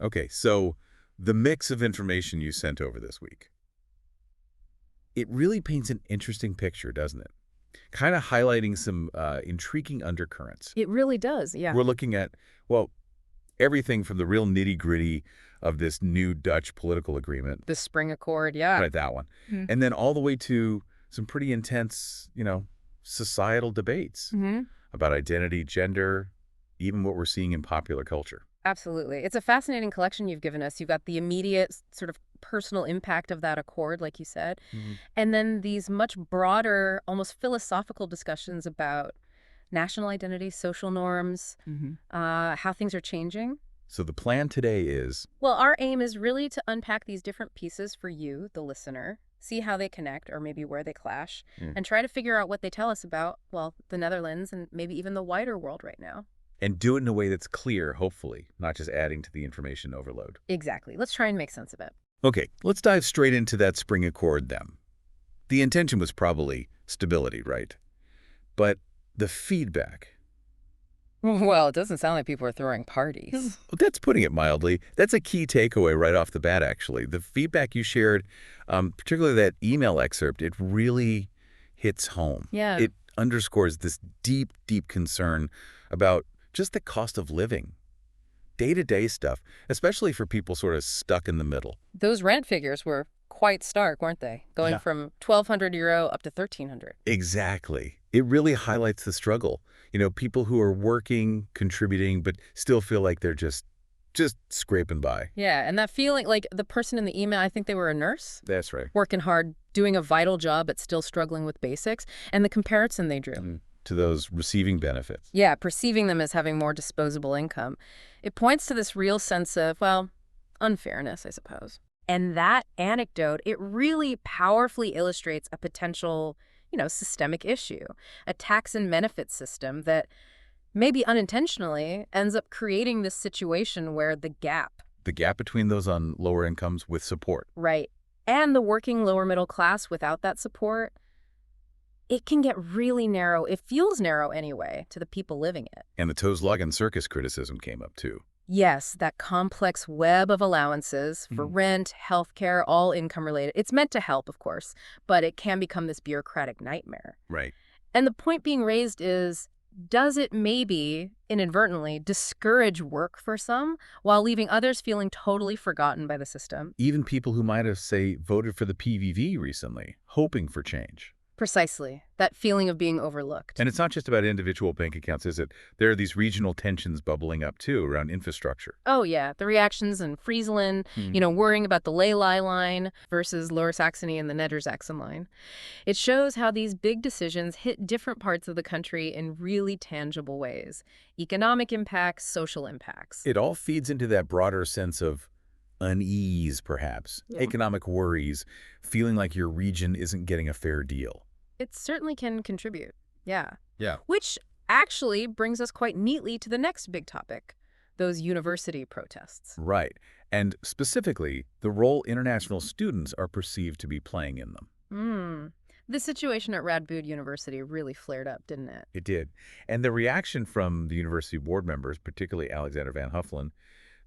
Okay, so the mix of information you sent over this week, it really paints an interesting picture, doesn't it? Kind of highlighting some intriguing undercurrents. It really does, yeah. We're looking at, well, everything from the real nitty-gritty of this new Dutch political agreement, The Spring Accord, yeah. right, that one, Mhm. and then all the way to some pretty intense, societal debates Hmm. about identity, gender, even what we're seeing in popular culture. Absolutely. It's a fascinating collection you've given us. You've got the immediate sort of personal impact of that accord, like you said, Mhm. and then these much broader, almost philosophical discussions about national identity, social norms, how things are changing. So the plan today is, Well, our aim is really to unpack these different pieces for you, the listener, see how they connect or maybe where they clash, mm, and try to figure out what they tell us about, well, the Netherlands and maybe even the wider world right now. and do it in a way that's clear, hopefully, not just adding to the information overload. Exactly. Let's try and make sense of it. Okay, let's dive straight into that spring accord then. The intention was probably stability, right? But the feedback, Well, it doesn't sound like people are throwing well, parties. that's putting it mildly. That's a key takeaway right off the bat, actually. The feedback you shared, particularly that email excerpt, it really hits home. Yeah. It underscores this deep, deep concern about just the cost of living, day-to-day stuff, especially for people sort of stuck in the middle. Those rent figures were quite stark, weren't they? Going Yeah. from 1,200 euro up to 1,300. Exactly. It really highlights the struggle. People who are working, contributing, but still feel like they're just scraping by. Yeah, and that feeling, like the person in the email, I think they were a nurse, That's right. working hard, doing a vital job, but still struggling with basics, and the comparison they drew. To those receiving benefits. Yeah, perceiving them as having more disposable income. It points to this real sense of, well, unfairness, I suppose. And that anecdote, it really powerfully illustrates a potential, systemic issue, a tax and benefit system that maybe unintentionally ends up creating this situation where The gap between those on lower incomes with support. right, and the working lower middle class without that support, it can get really narrow. It feels narrow anyway to the people living it. And the Toes-Login circus criticism came up too. Yes, that complex web of allowances for rent, healthcare, all income related. It's meant to help, of course, but it can become this bureaucratic nightmare. Right. And the point being raised is, does it maybe inadvertently discourage work for some while leaving others feeling totally forgotten by the system? Even people who might have, say, voted for the PVV recently, hoping for change. Precisely. That feeling of being overlooked. And it's not just about individual bank accounts, is it? There are these regional tensions bubbling up too around infrastructure. Oh, yeah. The reactions in Friesland, Hmm. worrying about the Ley line versus Lower Saxony and the Niedersachsen line. It shows how these big decisions hit different parts of the country in really tangible ways. Economic impacts, social impacts. It all feeds into that broader sense of unease, perhaps, Yeah. economic worries, feeling like your region isn't getting a fair deal. It certainly can contribute. Yeah. Yeah. Which actually brings us quite neatly to the next big topic, those university protests. Right. And specifically, the role international students are perceived to be playing in them. Hmm. The situation at Radboud University really flared up, didn't it? It did. And the reaction from the university board members, particularly Alexander Van Huffelen,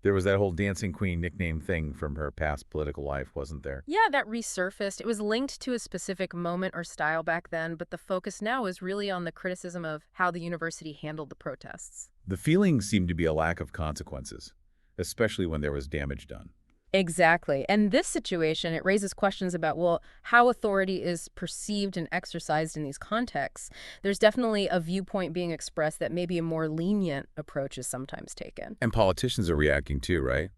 there was that whole dancing queen nickname thing from her past political life, wasn't there? Yeah, that resurfaced. It was linked to a specific moment or style back then, but the focus now is really on the criticism of how the university handled the protests. The feeling seemed to be a lack of consequences, especially when there was damage done. Exactly. And this situation, it raises questions about, well, how authority is perceived and exercised in these contexts. There's definitely a viewpoint being expressed that maybe a more lenient approach is sometimes taken. And politicians are reacting too, right?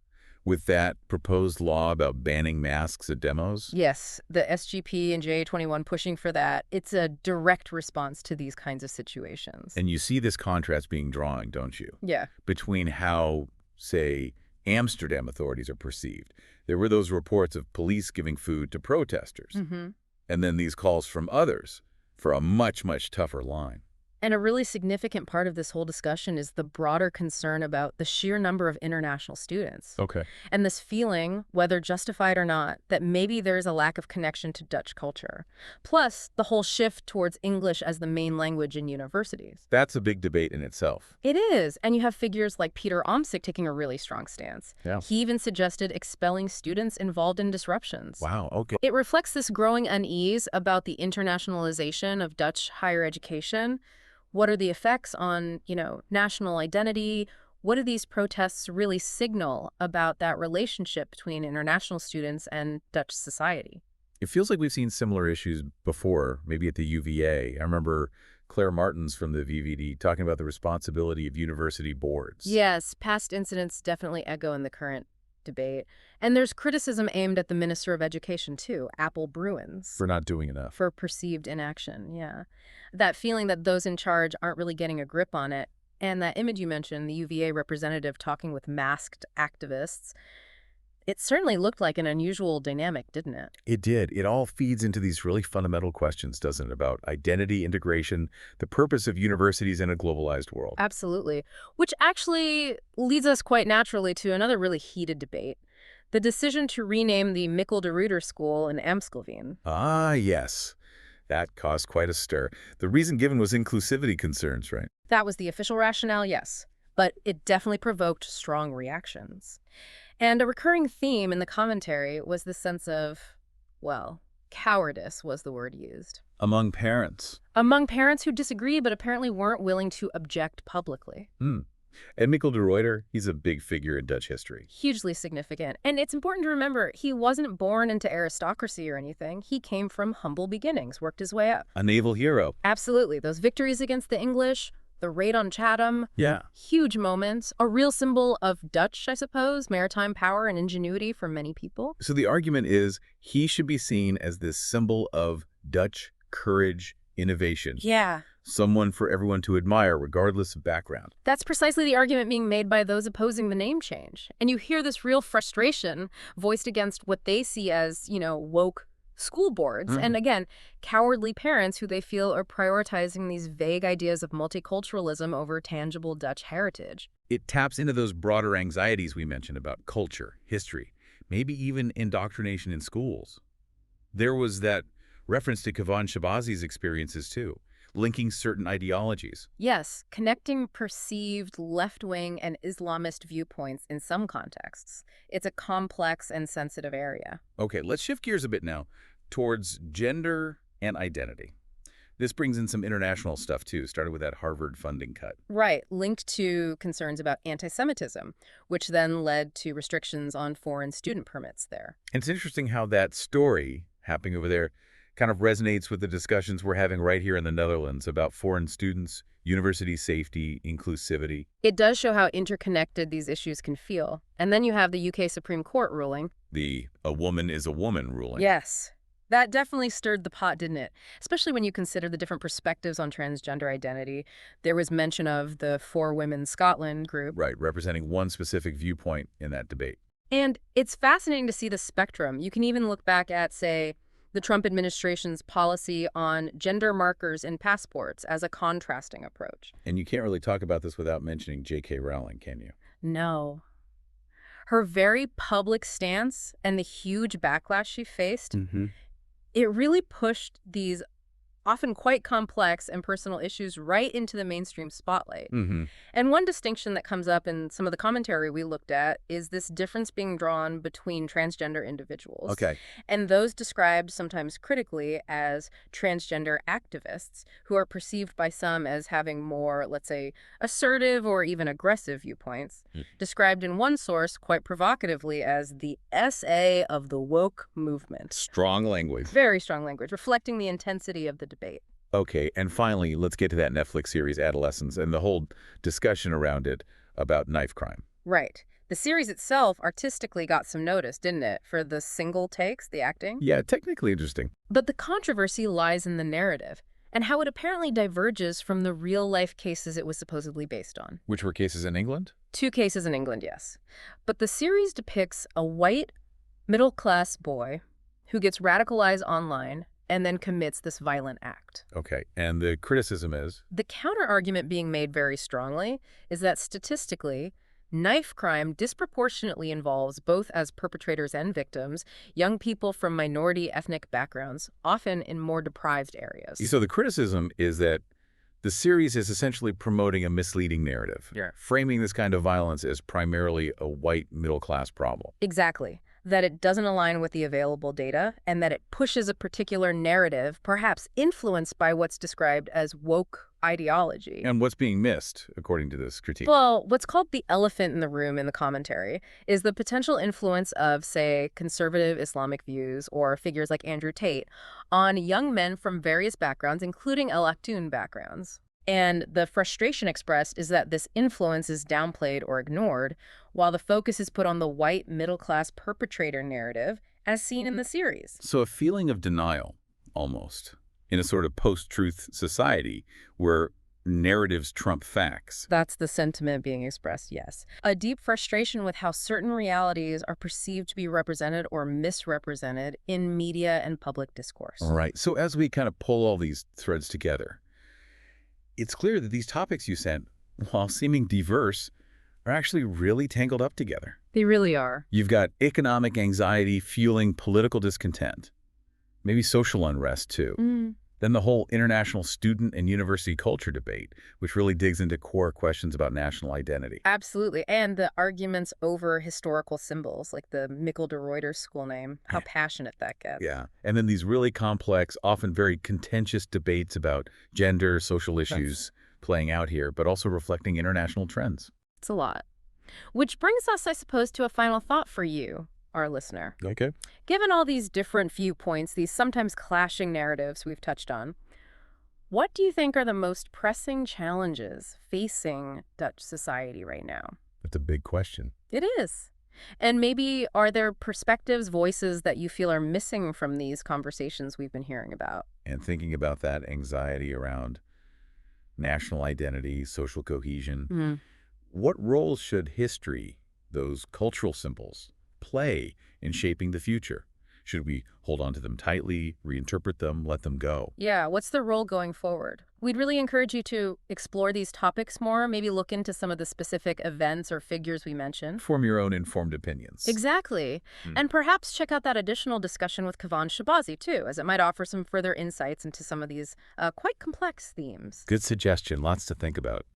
With that proposed law about banning masks at demos. Yes, the SGP and JA21 pushing for that. It's a direct response to these kinds of situations. And you see this contrast being drawn, don't you? Yeah. Between how, say, Amsterdam authorities are perceived. There were those reports of police giving food to protesters. Mm-hmm. And then these calls from others for a much, much tougher line. And a really significant part of this whole discussion is the broader concern about the sheer number of international students. Okay. And this feeling, whether justified or not, that maybe there's a lack of connection to Dutch culture. Plus, the whole shift towards English as the main language in universities. That's a big debate in itself. It is, and you have figures like Peter Omsick taking a really strong stance. Yeah. He even suggested expelling students involved in disruptions. Wow, okay. It reflects this growing unease about the internationalization of Dutch higher education. What are the effects on, national identity? What do these protests really signal about that relationship between international students and Dutch society? It feels like we've seen similar issues before, maybe at the UVA. I remember Claire Martins from the VVD talking about the responsibility of university boards. Yes, past incidents definitely echo in the current debate. And there's criticism aimed at the Minister of Education, too, Apple Bruins. For not doing enough. For perceived inaction, yeah. That feeling that those in charge aren't really getting a grip on it. And that image you mentioned, the UVA representative talking with masked activists, it certainly looked like an unusual dynamic, didn't it? It did. It all feeds into these really fundamental questions, doesn't it, about identity, integration, the purpose of universities in a globalized world. Absolutely. Which actually leads us quite naturally to another really heated debate. The decision to rename the Mikkel de Ruiter School in Amstelveen. Ah, yes. That caused quite a stir. The reason given was inclusivity concerns, right? That was the official rationale, yes. But it definitely provoked strong reactions. And a recurring theme in the commentary was the sense of, cowardice was the word used. Among parents. Among parents who disagree but apparently weren't willing to object publicly. And Mikkel de Ruiter, he's a big figure in Dutch history. Hugely significant. And it's important to remember, he wasn't born into aristocracy or anything. He came from humble beginnings, worked his way up. A naval hero. Absolutely. Those victories against the English, the raid on Chatham. Yeah. Huge moments. A real symbol of Dutch, I suppose, maritime power and ingenuity for many people. So the argument is he should be seen as this symbol of Dutch courage, innovation. Yeah. Someone for everyone to admire, regardless of background. That's precisely the argument being made by those opposing the name change. And you hear this real frustration voiced against what they see as, woke school boards. And again, cowardly parents who they feel are prioritizing these vague ideas of multiculturalism over tangible Dutch heritage. It taps into those broader anxieties we mentioned about culture, history, maybe even indoctrination in schools. There was that reference to Kavan Shabazi's experiences too, linking certain ideologies. Yes, connecting perceived left-wing and Islamist viewpoints in some contexts. It's a complex and sensitive area. Okay, let's shift gears a bit now towards gender and identity. This brings in some international stuff too, started with that Harvard funding cut. Right, linked to concerns about anti-Semitism, which then led to restrictions on foreign student permits there. And it's interesting how that story happening over there kind of resonates with the discussions we're having right here in the Netherlands about foreign students, university safety, inclusivity. It does show how interconnected these issues can feel. And then you have the UK Supreme Court ruling. The "a woman is a woman" ruling. Yes. That definitely stirred the pot, didn't it? Especially when you consider the different perspectives on transgender identity. There was mention of the For Women Scotland group. Right, representing one specific viewpoint in that debate. And it's fascinating to see the spectrum. You can even look back at, say, the Trump administration's policy on gender markers in passports as a contrasting approach. And you can't really talk about this without mentioning J.K. Rowling, can you? No. Her very public stance and the huge backlash she faced, it really pushed these often quite complex and personal issues right into the mainstream spotlight. And one distinction that comes up in some of the commentary we looked at is this difference being drawn between transgender individuals. Okay. And those described sometimes critically as transgender activists who are perceived by some as having more, let's say, assertive or even aggressive viewpoints, described in one source quite provocatively as the SA of the woke movement. Strong language. Very strong language, reflecting the intensity of the debate. Okay, and finally, let's get to that Netflix series, Adolescence, and the whole discussion around it about knife crime. Right. The series itself artistically got some notice, didn't it, for the single takes, the acting? Yeah, technically interesting. But the controversy lies in the narrative and how it apparently diverges from the real-life cases it was supposedly based on. Which were cases in England? 2 cases in England, yes. But the series depicts a white, middle-class boy who gets radicalized online and then commits this violent act. Okay, and the criticism is? The counter-argument being made very strongly is that statistically, knife crime disproportionately involves, both as perpetrators and victims, young people from minority ethnic backgrounds, often in more deprived areas. So the criticism is that the series is essentially promoting a misleading narrative, framing this kind of violence as primarily a white middle-class problem. Exactly. That it doesn't align with the available data, and that it pushes a particular narrative, perhaps influenced by what's described as woke ideology. And what's being missed, according to this critique? Well, what's called the elephant in the room in the commentary is the potential influence of, say, conservative Islamic views or figures like Andrew Tate on young men from various backgrounds, including El Aktoon backgrounds. And the frustration expressed is that this influence is downplayed or ignored, while the focus is put on the white middle-class perpetrator narrative, as seen in the series. So a feeling of denial, almost, in a sort of post-truth society where narratives trump facts. That's the sentiment being expressed, yes. A deep frustration with how certain realities are perceived to be represented or misrepresented in media and public discourse. All right. So as we kind of pull all these threads together, it's clear that these topics you sent, while seeming diverse, are actually really tangled up together. They really are. You've got economic anxiety fueling political discontent, maybe social unrest too. Then the whole international student and university culture debate, which really digs into core questions about national identity. Absolutely. And the arguments over historical symbols, like the Mikkel de Ruyter school name, how passionate that gets. Yeah. And then these really complex, often very contentious debates about gender, social issues playing out here, but also reflecting international trends. It's a lot. Which brings us, I suppose, to a final thought for you, our listener. Okay. Given all these different viewpoints, these sometimes clashing narratives we've touched on, what do you think are the most pressing challenges facing Dutch society right now? That's a big question. It is. And maybe are there perspectives, voices that you feel are missing from these conversations we've been hearing about? And thinking about that anxiety around national identity, social cohesion, what role should history, those cultural symbols, play in shaping the future? Should we hold on to them tightly, reinterpret them, let them go? Yeah, what's the role going forward? We'd really encourage you to explore these topics more, maybe look into some of the specific events or figures we mentioned. Form your own informed opinions. Exactly. And perhaps check out that additional discussion with Kavan Shabazi, too, as it might offer some further insights into some of these quite complex themes. Good suggestion. Lots to think about.